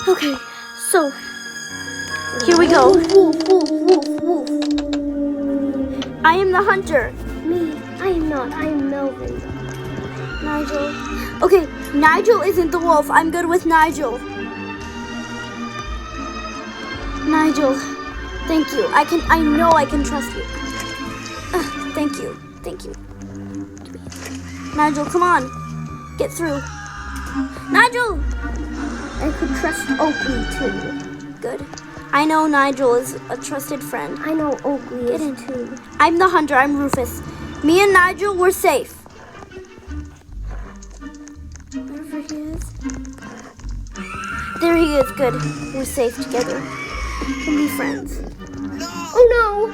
Okay, so here we go. Wolf, wolf, wolf, wolf. I am the hunter. Me, I am not. I am Melvin. Nigel. Okay, Nigel isn't the wolf. I'm good with Nigel. Nigel, thank you. I know I can trust you. Thank you. Nigel, come on. Get through. Nigel! I could trust Oakley too. Good. I know Nigel is a trusted friend. I know Oakley is too. I'm the hunter. I'm Rufus. Me and Nigel, we're safe. Wherever he is. There he is. Good. We're safe together. We can be friends. Oh no!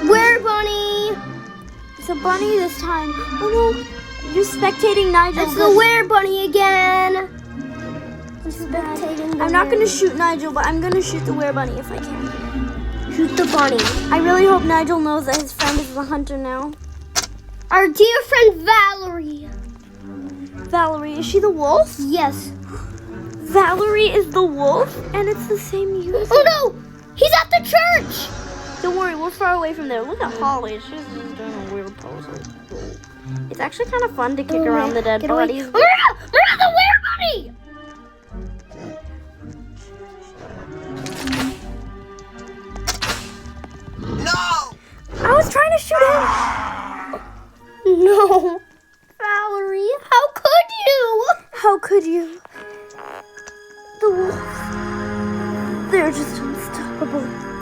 Where, Bunny? It's a bunny this time. Oh no. You're spectating Nigel. It's the Where Bunny again. I'm not going to shoot Nigel, but I'm going to shoot the were bunny if I can. Shoot the bunny. I really hope Nigel knows that his friend is the hunter now. Our dear friend Valerie. Valerie, is she the wolf? Yes. Valerie is the wolf, and it's the same user. Oh no! He's at the church! Don't worry, we're far away from there. Look at Holly. She's just doing a weird pose. It's actually kind of fun to kick around the dead bodies. Maria! Maria, the Were Bunny! I was trying to shoot him. No. Valerie, how could you? How could you? The wolves. They're just unstoppable.